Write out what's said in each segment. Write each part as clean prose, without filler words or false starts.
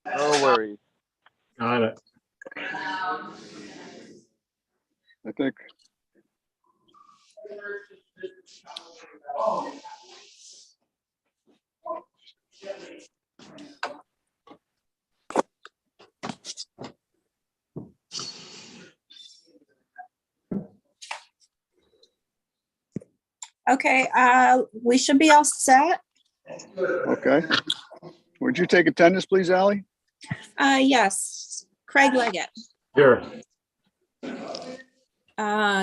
No worries. Got it. I think. Okay, we should be all set. Okay. Would you take attendance, please, Ally? Yes, Craig Leggett, Here.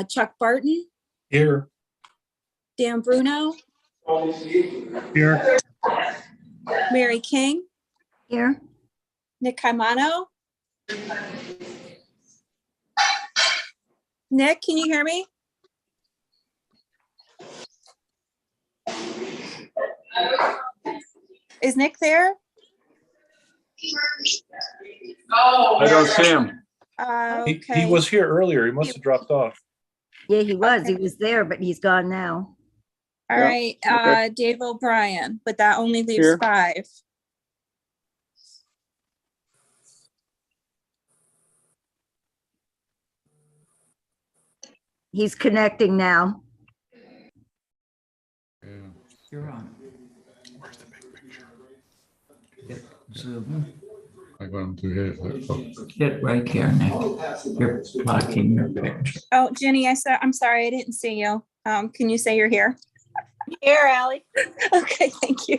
Chuck Barton, Here. Dan Bruno, Here. Mary King, Here, Nick Caimano. Nick, can you hear me? Is Nick there? I don't see him. He Okay. was here earlier. He must have dropped off. yeah, he was, Okay. he was there, but he's gone now. All Yeah, right, okay. Dave O'Brien, but that only leaves Here. 5. He's connecting now. You're on. Where's the big picture? Zoom. I got him to hit. Hit right here, Nick. You're blocking your picture. Oh, Jenny, I'm sorry, I didn't see you. Can you say you're here? Here, Ally. Okay, thank you.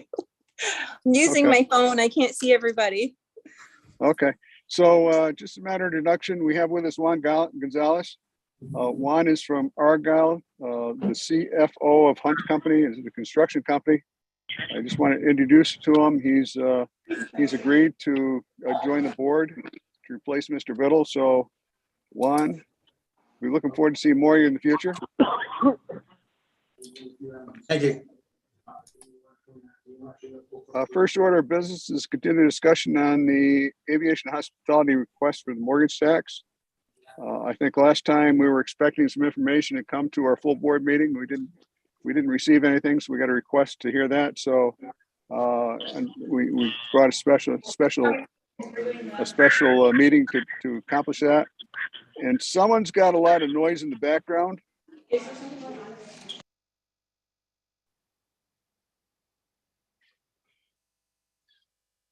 I'm using Okay. my phone. I can't see everybody. Okay. So just a matter of introduction, we have with us Juan Gonzalez. Juan is from Argyle, the CFO of Hunt Company, is a construction company. I just want to introduce to him. He's agreed to join the board to replace Mr. Biddle. So Juan, we're looking forward to seeing more of you in the future. Thank you. First order of business is continue discussion on the aviation hospitality request for the mortgage tax. I think last time we were expecting some information to come to our full board meeting. We didn't receive anything, so we got a request to hear that. So and we brought a special meeting to accomplish that. And someone's got a lot of noise in the background.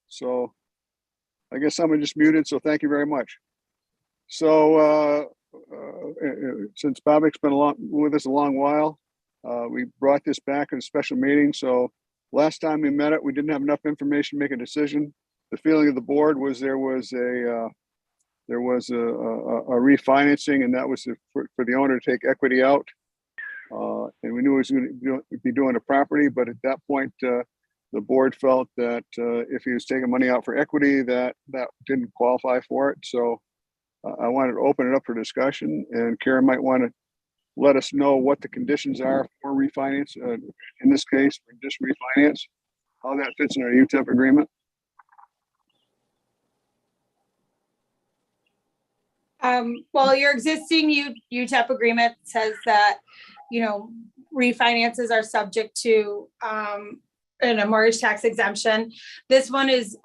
So I guess someone just muted, so thank you very much. So since Bobak's been with us a long while, we brought this back in a special meeting. So last time we met it, we didn't have enough information to make a decision. The feeling of the board was there was a refinancing, and that was for the owner to take equity out. And we knew he was going to be doing a property, but at that point, the board felt that if he was taking money out for equity, that didn't qualify for it. So I wanted to open it up for discussion, and Karen might want to let us know what the conditions are for refinance. In this case, for just refinance, how that fits in our UTEP agreement. Well, your existing UTEP agreement says that, refinances are subject to a mortgage tax exemption. This one is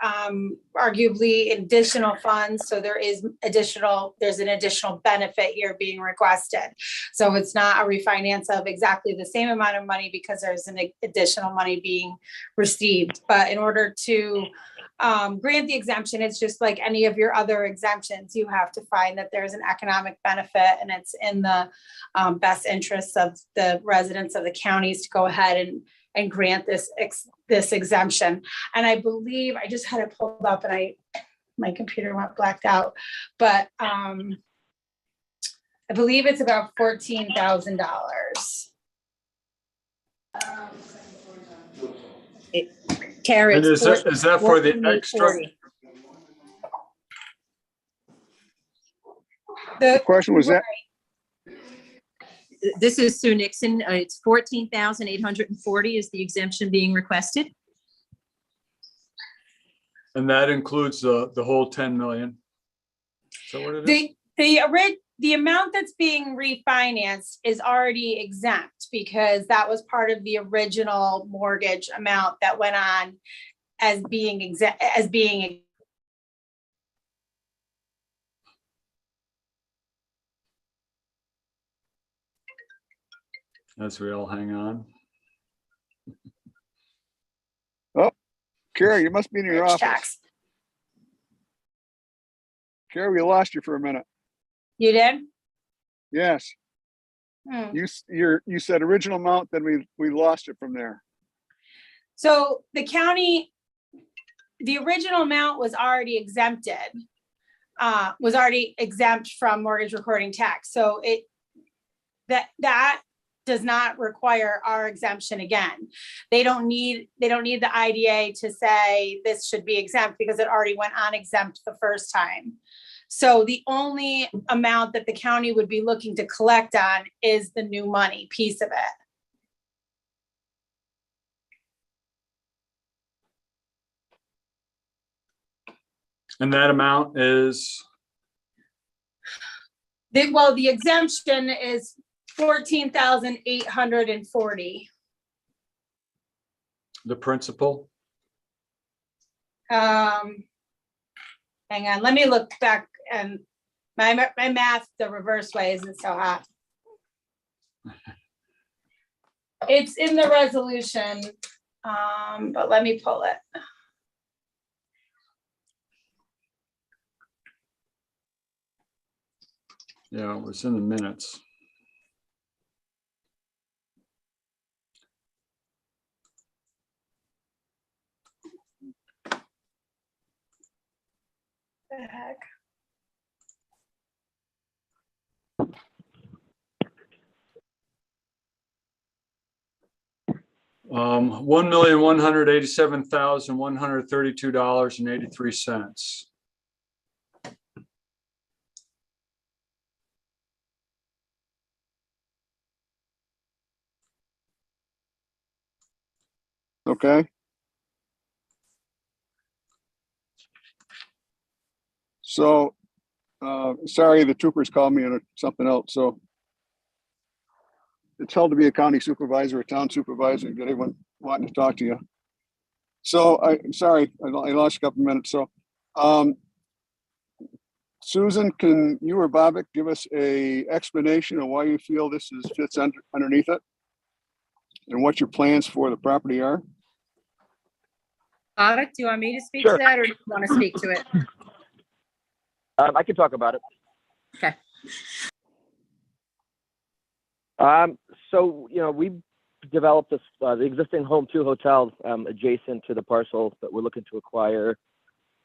arguably additional funds, so there's an additional benefit here being requested. So it's not a refinance of exactly the same amount of money because there's an additional money being received. But in order to grant the exemption, it's just like any of your other exemptions. You have to find that there's an economic benefit and it's in the best interests of the residents of the counties to go ahead and grant this exemption. And I believe I just had it pulled up and my computer went blacked out, but I believe it's about $14,000. Karen, And is that for the extra? The question was that. This is Sue Nixon. It's 14,840 is the exemption being requested. And that includes the whole 10 million. Is that what it is? The amount that's being refinanced is already exempt because that was part of the original mortgage amount that went on as being as we all hang on. Carrie, you must be in your Marriage office. tax. Carrie, we lost you for a minute. You did? Yes, Hmm. you said original amount, then we lost it from there. So the county, the original amount was already exempted, was already exempt from mortgage recording tax. So that does not require our exemption again. They don't need the IDA to say this should be exempt because it already went on exempt the first time. So the only amount that the county would be looking to collect on is the new money piece of it. And that amount is, The exemption is 14,840. the principal? Hang on, let me look back, and my math the reverse way isn't so hot. It's in the resolution, but let me pull it. Yeah, it was in the minutes. The heck? $1,187,132.83. Okay. So, sorry, the troopers called me on something else, so it's held to be a county supervisor, a town supervisor, and get everyone wanting to talk to you. So sorry, I lost a couple minutes. So, Susan, can you or Bobbitt give us a explanation of why you feel this fits underneath it? And what your plans for the property are? Bobbit, do you want me to speak Sure. to that, or do you want to speak to it? I can talk about it. Okay. So, we developed this, the existing Home 2 hotel adjacent to the parcel that we're looking to acquire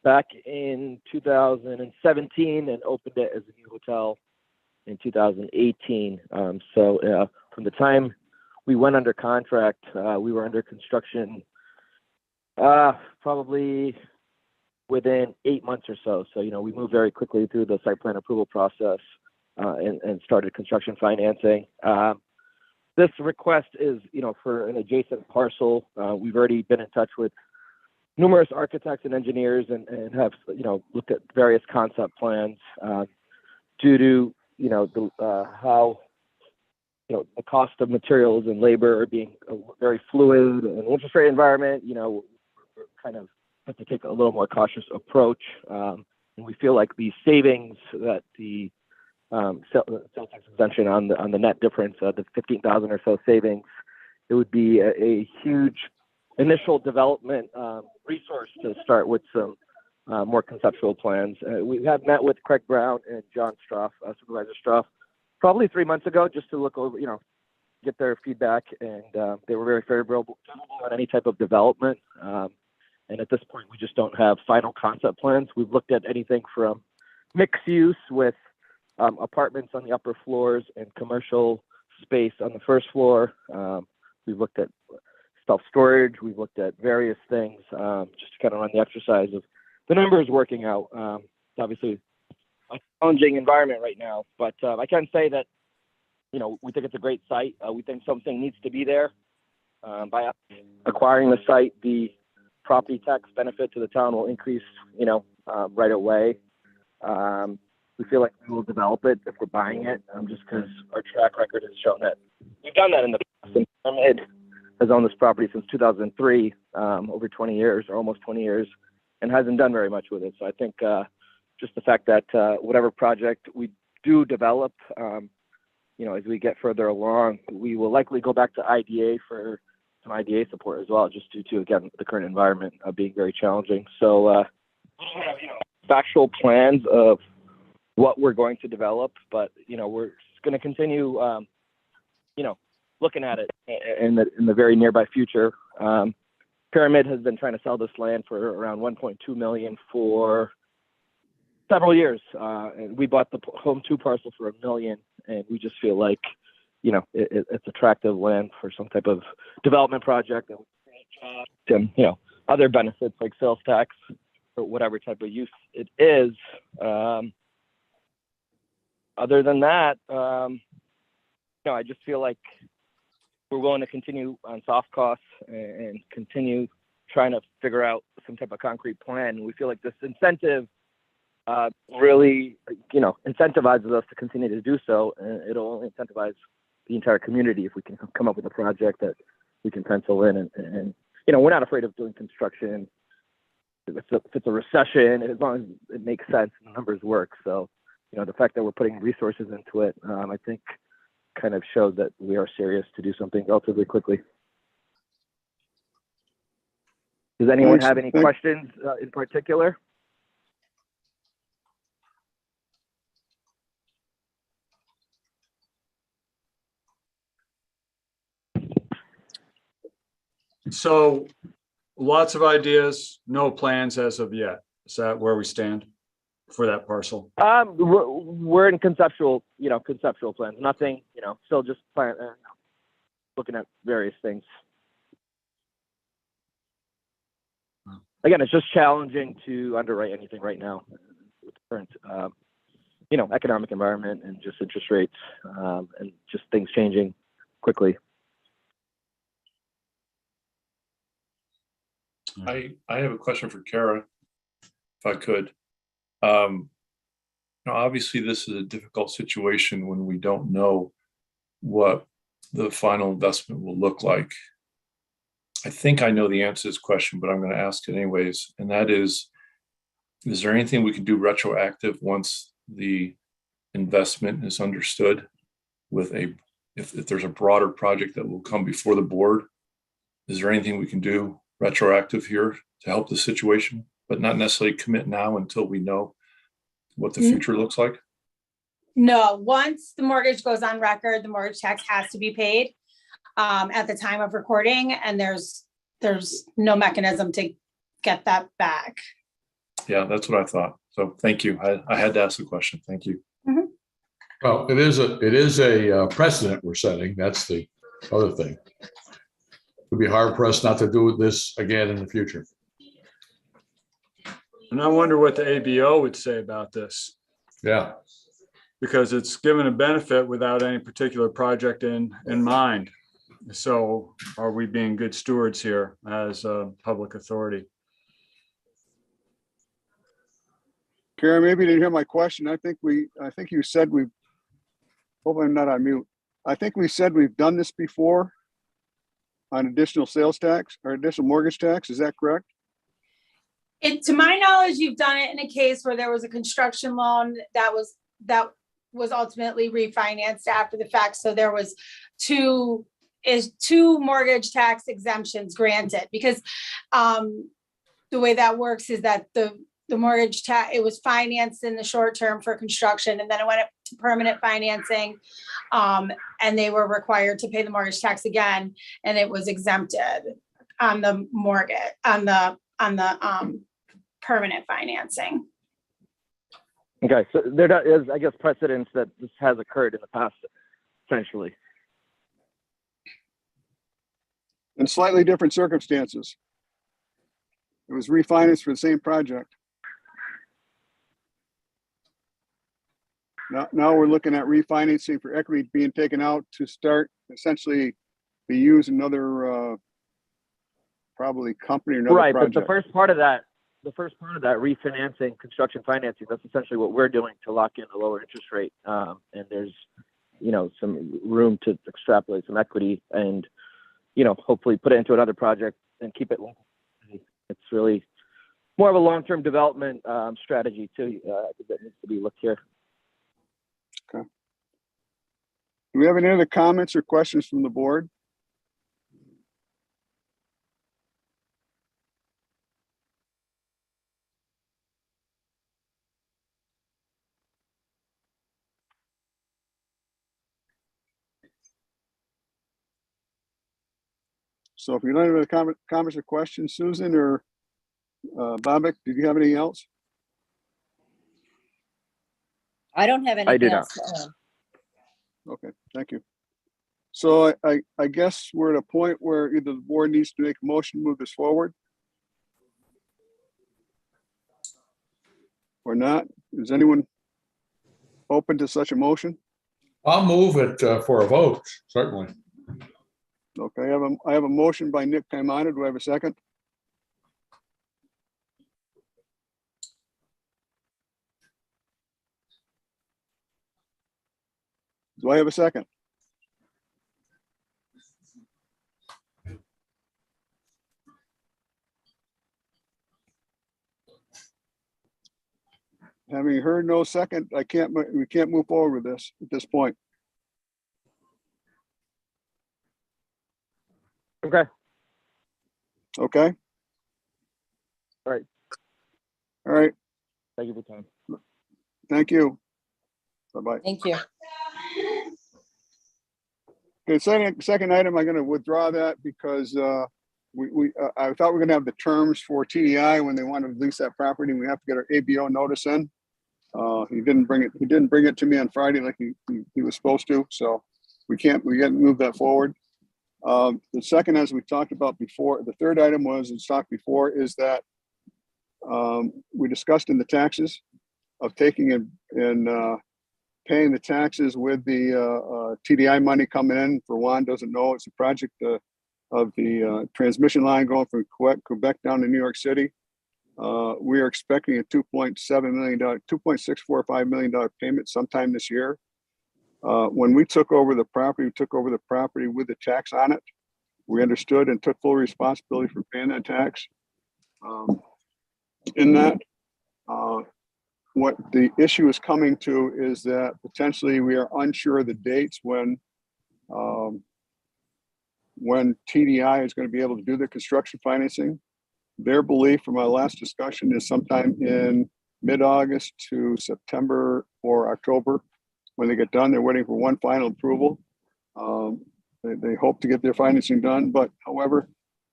back in 2017 and opened it as a new hotel in 2018. So from the time we went under contract, we were under construction probably within 8 months or so. So, we moved very quickly through the site plan approval process and started construction financing. This request is, for an adjacent parcel. We've already been in touch with numerous architects and engineers and have, looked at various concept plans due to, how, the cost of materials and labor are being very fluid and interest rate environment, we're kind of have to take a little more cautious approach. And we feel like the savings that the sales tax exemption on the net difference, the 15,000 or so savings, it would be a huge initial development resource to start with some more conceptual plans. We have met with Craig Brown and John Stroff, Supervisor Stroff, probably 3 months ago, just to look over, get their feedback, and they were very favorable on any type of development. And at this point, we just don't have final concept plans. We've looked at anything from mixed use with apartments on the upper floors and commercial space on the first floor. We've looked at self-storage. We've looked at various things just to kind of run the exercise of the numbers working out. It's obviously a challenging environment right now, but I can say that, we think it's a great site. We think something needs to be there. By acquiring the site, the property tax benefit to the town will increase, right away. We feel like we will develop it if we're buying it, just because our track record has shown that we've done that in the past. And Pyramid has owned this property since 2003, over 20 years, or almost 20 years, and hasn't done very much with it. So I think just the fact that whatever project we do develop, as we get further along, we will likely go back to IDA for some IDA support as well, just due to, again, the current environment being very challenging. So, factual plans of what we're going to develop, but, we're going to continue, looking at it in the very nearby future. Pyramid has been trying to sell this land for around 1.2 million for several years. And we bought the Home 2 parcel for $1 million, and we just feel like, it's attractive land for some type of development project and, other benefits like sales tax or whatever type of use it is. Other than that, I just feel like we're willing to continue on soft costs and continue trying to figure out some type of concrete plan. We feel like this incentive really, incentivizes us to continue to do so. And it'll only incentivize the entire community if we can come up with a project that we can pencil in. And we're not afraid of doing construction. If it's a recession, as long as it makes sense and the numbers work. So, the fact that we're putting resources into it, I think kind of showed that we are serious to do something relatively quickly. Does anyone have any questions in particular? So lots of ideas, no plans as of yet. Is that where we stand for that parcel? We're in conceptual plans. Nothing, still just looking at various things. Again, it's just challenging to underwrite anything right now with the current, economic environment and just interest rates and just things changing quickly. I have a question for Kara, if I could. Obviously this is a difficult situation when we don't know what the final investment will look like. I think I know the answer to this question, but I'm going to ask it anyways. And that is there anything we can do retroactive once the investment is understood with if there's a broader project that will come before the board? Is there anything we can do retroactive here to help the situation, but not necessarily commit now until we know what the future looks like? No, once the mortgage goes on record, the mortgage tax has to be paid at the time of recording, and there's no mechanism to get that back. Yeah, that's what I thought. So thank you. I had to ask the question. Thank you. Mm-hmm. Well, it is a precedent we're setting. That's the other thing. We'd be hard pressed not to do this again in the future. And I wonder what the ABO would say about this. Yeah. Because it's given a benefit without any particular project in mind. So are we being good stewards here as a public authority? Karen, maybe you didn't hear my question. I think you said hope I'm not on mute. I think we said we've done this before on additional sales tax or additional mortgage tax. Is that correct? To my knowledge, you've done it in a case where there was a construction loan that was ultimately refinanced after the fact. So there was two mortgage tax exemptions granted, because the way that works is that the mortgage tax, it was financed in the short term for construction, and then it went up to permanent financing, and they were required to pay the mortgage tax again, and it was exempted on the mortgage on the permanent financing. Okay, so there is, I guess, precedence that this has occurred in the past, essentially. In slightly different circumstances. It was refinanced for the same project. Now we're looking at refinancing for equity being taken out to start essentially be used in another probably company or another right, project. But the first part of that refinancing, construction financing, that's essentially what we're doing to lock in a lower interest rate. And there's, some room to extrapolate some equity and, hopefully put it into another project and keep it local. It's really more of a long-term development strategy too. I think that needs to be looked here. Okay. Do we have any other comments or questions from the board? So if you don't have any comments or questions, Susan or Babak, did you have anything else? I don't have I do anything not. else to add. Okay, thank you. So I guess we're at a point where either the board needs to make a motion, to move this forward. Or not. Is anyone open to such a motion? I'll move it for a vote, certainly. Okay, I have a motion by Nick Kaimana. Do I have a second? Do I have a second? Having heard no second, we can't move forward with this at this point. Okay. Okay? All right. All right, Thank you for your time. thank you. Bye-bye. Thank you. Okay, second item, I'm gonna withdraw that because I thought we were gonna have the terms for TDI when they want to lease that property. We have to get our ABO notice in. He didn't bring it to me on Friday like he was supposed to, so we can't move that forward. The second, as we talked about before, the third item was, it's talked before, is that we discussed in the taxes of taking and paying the taxes with the TDI money coming in. For Juan doesn't know, it's a project of the transmission line going from Quebec down to New York City. We are expecting a $2.7 million, $2.645 million payment sometime this year. When we took over the property, with the tax on it. We understood and took full responsibility for paying that tax. In that, what the issue is coming to is that potentially we are unsure of the dates when TDI is going to be able to do the construction financing. Their belief from our last discussion is sometime in mid-August to September or October. When they get done, they're waiting for one final approval. They hope to get their financing done, but however,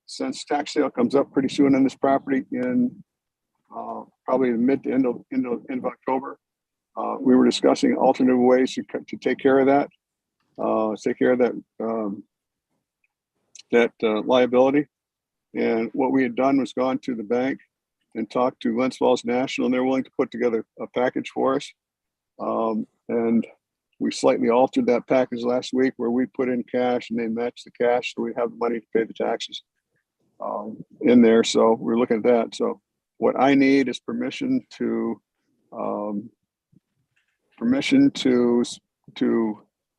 since tax sale comes up pretty soon on this property in probably the mid to end of October, we were discussing alternative ways to take care of that, liability. And what we had done was gone to the bank and talked to Glens Falls National, and they're willing to put together a package for us. And we slightly altered that package last week where we put in cash and they matched the cash, so we have the money to pay the taxes in there. So we're looking at that. So what I need is permission to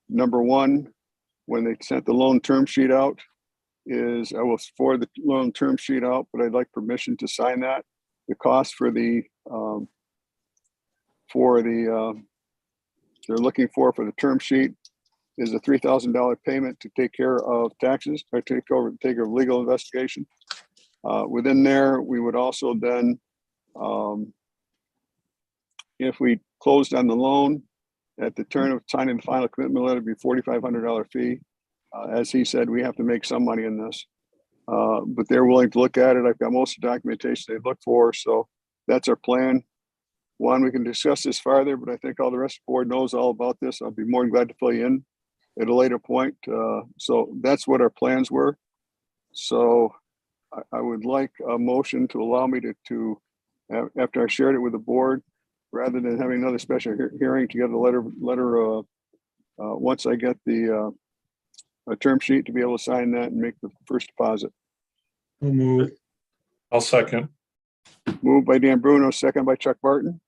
number one, when they sent the loan term sheet out, is I will forward the loan term sheet out, but I'd like permission to sign that. The cost for the they're looking for the term sheet is a $3,000 payment to take care of taxes or take care of legal investigation. Within there, we would also then, if we closed on the loan at the turn of signing the final commitment letter, it'd be $4,500 fee. As he said, we have to make some money in this, but they're willing to look at it. I've got most of the documentation they look for, so that's our plan. One, we can discuss this farther, but I think all the rest of the board knows all about this. I'll be more than glad to fill you in at a later point. So that's what our plans were. So I would like a motion to allow me to after I shared it with the board, rather than having another special hearing, to get a letter once I get the a term sheet, to be able to sign that and make the first deposit. I'll second. Moved by Dan Bruno, second by Chuck Barton.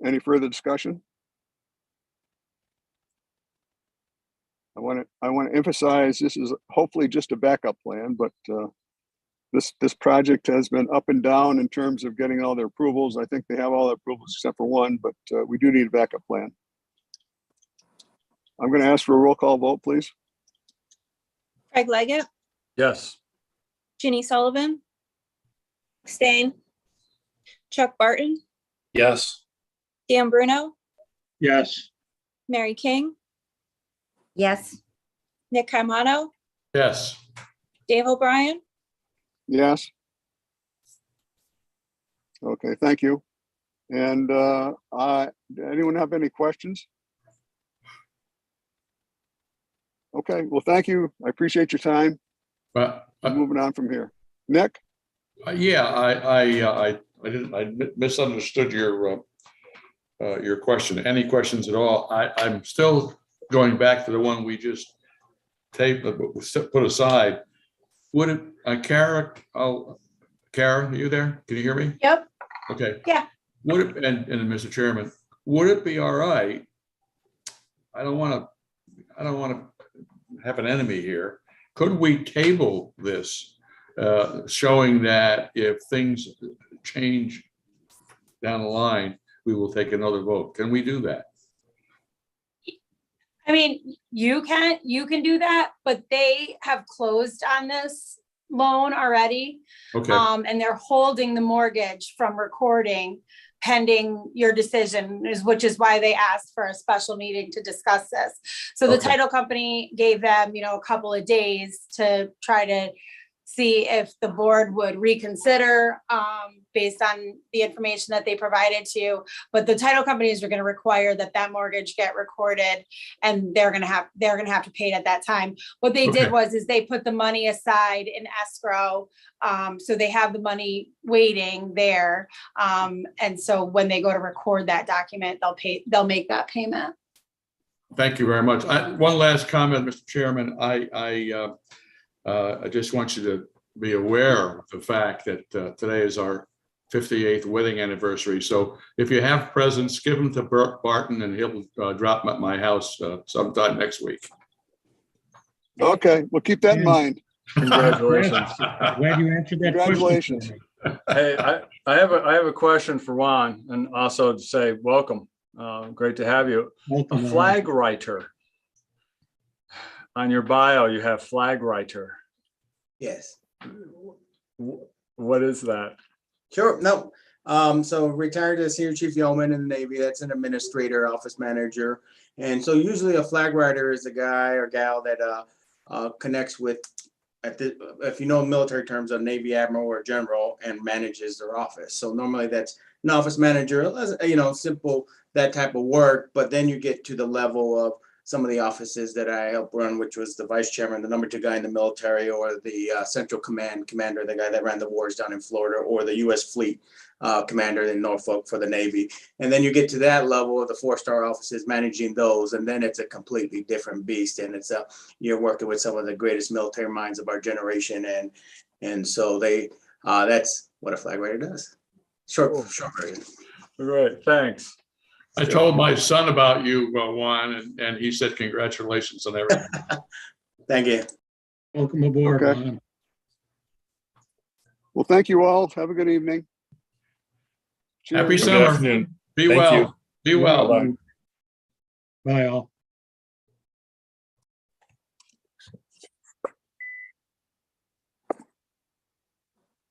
Any further discussion? I want to emphasize this is hopefully just a backup plan, but this project has been up and down in terms of getting all their approvals. I think they have all the approvals except for one, but we do need a backup plan. I'm going to ask for a roll call vote, please. Craig Leggett, Yes. Ginny Sullivan, Stain, Chuck Barton, Yes. Dan Bruno, Yes. Mary King, Yes, Nick Caimano, Yes. Dave O'Brien. Yes. Okay, thank you. And anyone have any questions? Okay, well, thank you. I appreciate your time. But, Moving on from here. Nick? yeah, I didn't, I misunderstood your question. Any questions at all? I'm still going back to the one we just taped, put aside. Would it, Kara, Kara, are you there? Can you hear me? Yep. Okay. Yeah. Would it, and Mr. Chairman, would it be all right? I don't want to have an enemy here. Could we table this, showing that if things change down the line, we will take another vote? Can we do that? I mean, you can do that, but they have closed on this loan already. Okay, And they're holding the mortgage from recording pending your decision, which is why they asked for a special meeting to discuss this. So the Okay. title company gave them, a couple of days to try to see if the board would reconsider based on the information that they provided to you. But the title companies are going to require that mortgage get recorded, and they're going to have to pay it at that time. What they Okay. did is they put the money aside in escrow. So they have the money waiting there. And so when they go to record that document, they'll make that payment. thank you very much. One last comment, Mr. Chairman. I just want you to be aware of the fact that today is our 58th wedding anniversary. So if you have presents, give them to Barton and he'll drop them at my house sometime next week. Okay, we'll keep that in mind. Congratulations. Glad you answered that question. Congratulations. for me. Hey, I have a question for Juan, and also to say welcome. Great to have you. A Welcome, Ron. flag writer. On your bio, you have flag writer. Yes, What is that? sure. No. So retired as Senior Chief Yeoman in the Navy. That's an administrator, office manager. And so usually a flag writer is a guy or gal that connects with, if you know military terms, a Navy admiral or general, and manages their office. So normally that's an office manager, simple, that type of work. But then you get to the level of some of the offices that I helped run, which was the vice chairman, the number 2 guy in the military, or the central command commander, the guy that ran the wars down in Florida, or the U.S. fleet commander in Norfolk for the Navy. And then you get to that level of the 4-star offices, managing those, and then it's a completely different beast. And it's you're working with some of the greatest military minds of our generation, and so that's what a flag writer does. Short version. Great, thanks. I told my son about you, Juan, and he said congratulations on everything. Thank you. Welcome aboard, Okay. Ron. Well, thank you all. Have a good evening. Happy Cheers. Good summer. afternoon. Be Thank well. you. Be well. Bye-bye. Bye all.